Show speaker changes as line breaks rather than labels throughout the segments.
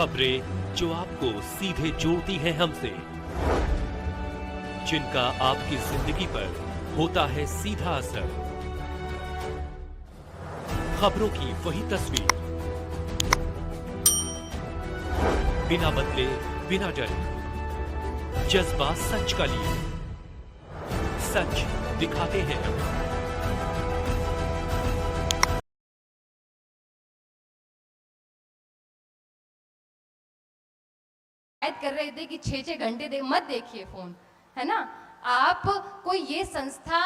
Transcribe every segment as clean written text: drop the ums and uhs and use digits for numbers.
खबरें जो आपको सीधे जोड़ती हैं हमसे, जिनका आपकी जिंदगी पर होता है सीधा असर। खबरों की वही तस्वीर, बिना बदले बिना डरे, जज्बा सच का लिए, सच दिखाते हैं हम।
कर रहे थे कि 6-6 घंटे मत देखिए फोन, है ना। आप कोई ये संस्था,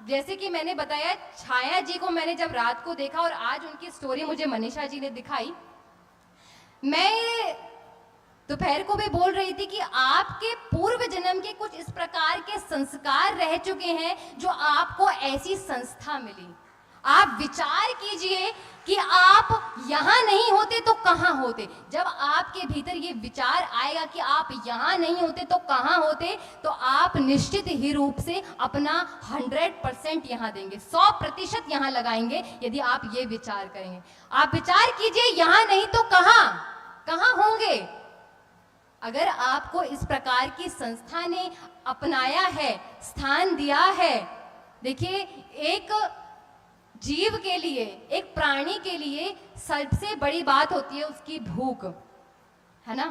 जैसे कि मैंने बताया, छाया जी को मैंने जब रात को देखा और आज उनकी स्टोरी मुझे मनीषा जी ने दिखाई, मैं दोपहर को भी बोल रही थी कि आपके पूर्व जन्म के कुछ इस प्रकार के संस्कार रह चुके हैं जो आपको ऐसी संस्था मिली। आप विचार कीजिए कि आप यहां नहीं होते तो कहां होते। जब आपके भीतर ये विचार आएगा कि आप यहां नहीं होते तो कहां होते, तो आप निश्चित ही रूप से अपना 100% यहां देंगे, 100% यहां लगाएंगे यदि आप ये विचार करेंगे। आप विचार कीजिए, यहां नहीं तो कहां होंगे। अगर आपको इस प्रकार की संस्था ने अपनाया है, स्थान दिया है, देखिए, एक जीव के लिए, एक प्राणी के लिए सबसे बड़ी बात होती है उसकी भूख, है ना।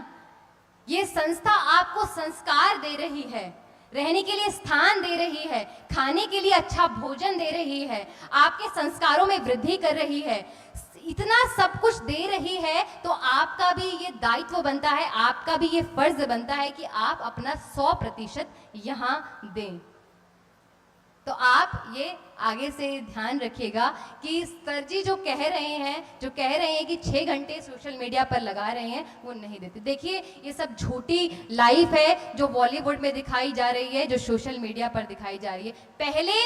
ये संस्था आपको संस्कार दे रही है, रहने के लिए स्थान दे रही है, खाने के लिए अच्छा भोजन दे रही है, आपके संस्कारों में वृद्धि कर रही है, इतना सब कुछ दे रही है, तो आपका भी ये दायित्व बनता है, आपका भी ये फर्ज बनता है कि आप अपना 100% यहां दें। तो आप ये आगे से ध्यान रखिएगा कि सर जी जो कह रहे हैं कि 6 घंटे सोशल मीडिया पर लगा रहे हैं, वो नहीं देते। देखिए, ये सब झूठी लाइफ है जो बॉलीवुड में दिखाई जा रही है, जो सोशल मीडिया पर दिखाई जा रही है। पहले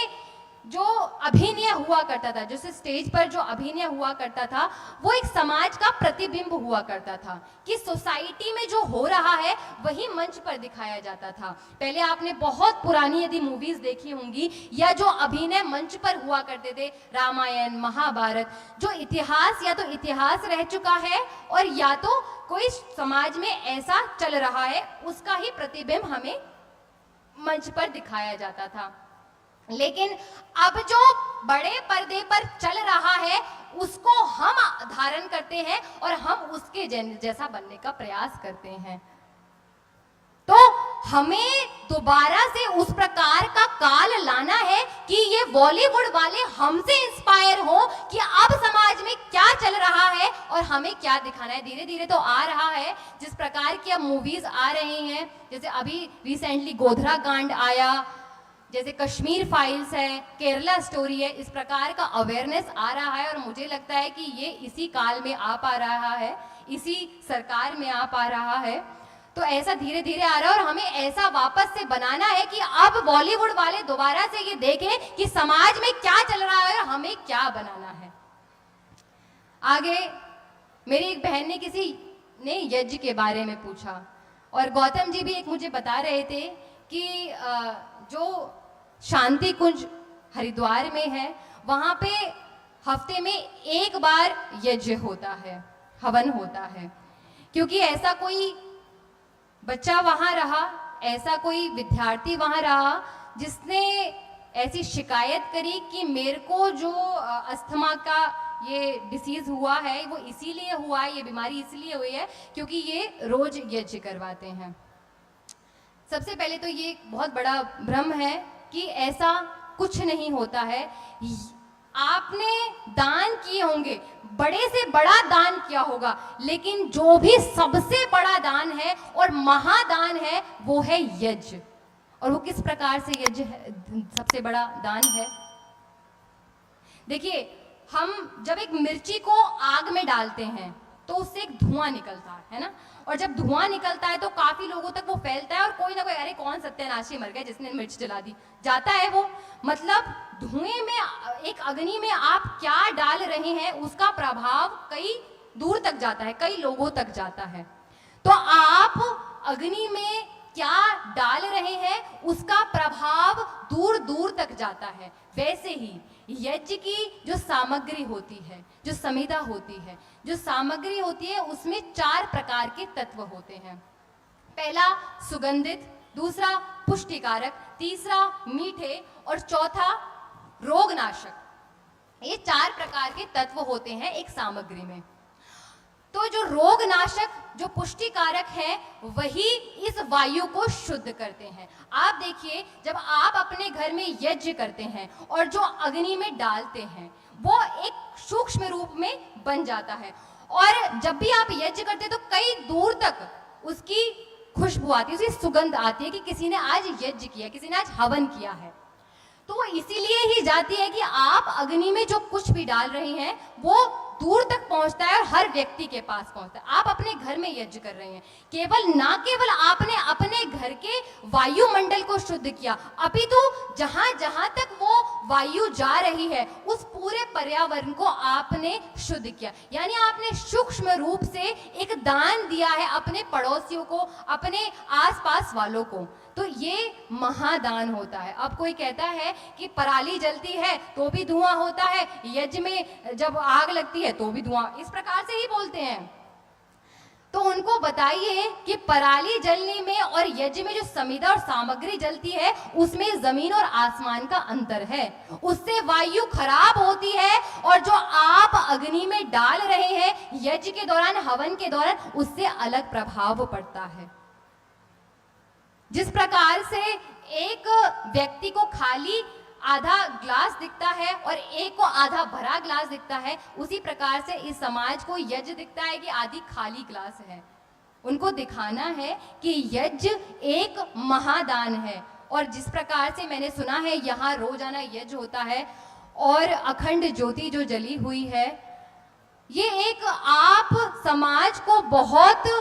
जो अभिनय हुआ करता था, जैसे स्टेज पर जो अभिनय हुआ करता था, वो एक समाज का प्रतिबिंब हुआ करता था कि सोसाइटी में जो हो रहा है वही मंच पर दिखाया जाता था। पहले आपने बहुत पुरानी यदि मूवीज देखी होंगी, या जो अभिनय मंच पर हुआ करते थे, रामायण, महाभारत, जो इतिहास या तो इतिहास रह चुका है और या तो कोई समाज में ऐसा चल रहा है, उसका ही प्रतिबिंब हमें मंच पर दिखाया जाता था। लेकिन अब जो बड़े पर्दे पर चल रहा है, उसको हम धारण करते हैं और हम उसके जैसा बनने का प्रयास करते हैं। तो हमें दोबारा से उस प्रकार का काल लाना है कि ये बॉलीवुड वाले हमसे इंस्पायर हो कि अब समाज में क्या चल रहा है और हमें क्या दिखाना है। धीरे धीरे तो आ रहा है, जिस प्रकार की अब मूवीज आ रही हैं, जैसे अभी रिसेंटली गोधरा कांड आया, जैसे कश्मीर फाइल्स है, केरला स्टोरी है, इस प्रकार का अवेयरनेस आ रहा है। और मुझे लगता है कि ये इसी काल में आ पा रहा है, इसी सरकार में आ पा रहा है। तो ऐसा धीरे धीरे आ रहा है और हमें ऐसा वापस से बनाना है कि अब बॉलीवुड वाले दोबारा से ये देखें कि समाज में क्या चल रहा है और हमें क्या बनाना है। आगे मेरी एक बहन ने किसी ने यज्ञ के बारे में पूछा और गौतम जी भी एक मुझे बता रहे थे कि जो शांति कुंज हरिद्वार में है, वहां पे हफ्ते में एक बार यज्ञ होता है, हवन होता है, क्योंकि ऐसा कोई बच्चा वहां रहा, ऐसा कोई विद्यार्थी वहां रहा जिसने ऐसी शिकायत करी कि मेरे को जो अस्थमा का ये डिसीज हुआ है, वो इसीलिए हुआ है, ये बीमारी इसलिए हुई है क्योंकि ये रोज यज्ञ करवाते हैं। सबसे पहले तो ये बहुत बड़ा भ्रम है कि ऐसा कुछ नहीं होता है। आपने दान किए होंगे, बड़े से बड़ा दान किया होगा, लेकिन जो भी सबसे बड़ा दान है और महादान है वो है यज्ञ। और वो किस प्रकार से यज्ञ सबसे बड़ा दान है? देखिए, हम जब एक मिर्ची को आग में डालते हैं तो उससे एक धुआं निकलता है ना, और जब धुआं निकलता है तो काफी लोगों तक वो फैलता है और कोई ना कोई, अरे कौन सत्यानाशी मर गया जिसने मिर्च जला दी, जाता है वो। मतलब धुएं में, एक अग्नि में आप क्या डाल रहे हैं उसका प्रभाव कई दूर तक जाता है, कई लोगों तक जाता है। तो आप अग्नि में क्या डाल रहे हैं उसका प्रभाव दूर दूर तक जाता है। वैसे ही यज्ञ की जो सामग्री होती है, जो संविदा होती है, जो सामग्री होती है, उसमें 4 प्रकार के तत्व होते हैं। पहला सुगंधित, दूसरा पुष्टिकारक, तीसरा मीठे और चौथा रोगनाशक। ये 4 प्रकार के तत्व होते हैं एक सामग्री में। तो जो रोगनाशक, जो पुष्टिकारक है, वही इस वायु को शुद्ध करते हैं। आप देखिए, जब आप अपने घर में यज्ञ करते हैं और जो अग्नि में डालते हैं, वो एक सूक्ष्म रूप में बन जाता है। और जब भी आप यज्ञ करते हैं तो कई दूर तक उसकी खुशबू आती है, उसकी सुगंध आती है कि किसी ने आज यज्ञ किया, किसी ने आज हवन किया है। तो वो इसीलिए ही जाती है कि आप अग्नि में जो कुछ भी डाल रहे हैं वो दूर तक पहुंचता है और हर व्यक्ति के पास पहुंचता है। आप अपने घर में यज्ञ कर रहे हैं, केवल आपने अपने घर के वायुमंडल को शुद्ध किया, अपितु जहां जहां तक वो वायु जा रही है उस पूरे पर्यावरण को आपने शुद्ध किया। यानी आपने सूक्ष्म रूप से एक दान दिया है अपने पड़ोसियों को, अपने आसपास वालों को। तो ये महादान होता है। अब कोई कहता है कि पराली जलती है तो भी धुआं होता है, यज्ञ में जब आग लगती है तो भी धुआं, इस प्रकार से ही बोलते हैं। तो उनको बताइए कि पराली जलने में और यज्ञ में जो संविदा और सामग्री जलती है उसमें जमीन और आसमान का अंतर है। उससे वायु खराब होती है और जो आप अग्नि में डाल रहे हैं यज्ञ के दौरान, हवन के दौरान, उससे अलग प्रभाव पड़ता है। जिस प्रकार से एक व्यक्ति को खाली आधा ग्लास दिखता है और एक को आधा भरा ग्लास दिखता है, उसी प्रकार से इस समाज को यज्ञ दिखता है कि आधी खाली ग्लास है। उनको दिखाना है कि यज्ञ एक महादान है। और जिस प्रकार से मैंने सुना है यहाँ रोजाना यज्ञ होता है और अखंड ज्योति जो जली हुई है, ये एक आप समाज को बहुत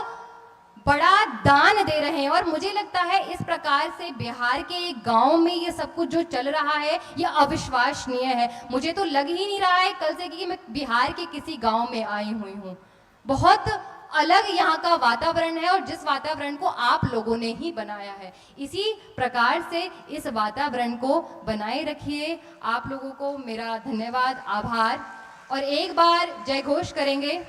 बड़ा दान दे रहे हैं। और मुझे लगता है इस प्रकार से बिहार के एक गांव में ये सब कुछ जो चल रहा है ये अविश्वसनीय है। मुझे तो लग ही नहीं रहा है कल से कि मैं बिहार के किसी गांव में आई हुई हूँ। बहुत अलग यहाँ का वातावरण है और जिस वातावरण को आप लोगों ने ही बनाया है, इसी प्रकार से इस वातावरण को बनाए रखिए। आप लोगों को मेरा धन्यवाद, आभार। और एक बार जय घोष करेंगे।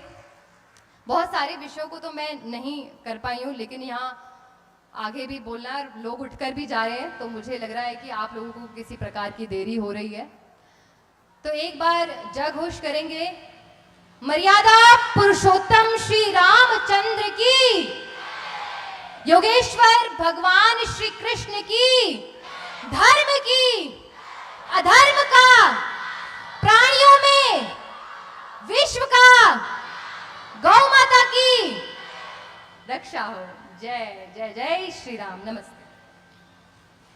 बहुत सारे विषयों को तो मैं नहीं कर पाई हूँ, लेकिन यहाँ आगे भी बोलना, लोग उठकर भी जा रहे हैं, तो मुझे लग रहा है कि आप लोगों को किसी प्रकार की देरी हो रही है। तो एक बार जय घोष करेंगे। मर्यादा पुरुषोत्तम श्री रामचंद्र की, योगेश्वर भगवान श्री कृष्ण की, धर्म की, अधर्म का, प्राणियों में, विश्व का, गौ माता की रक्षा हो। जय जय जय श्री राम। नमस्ते।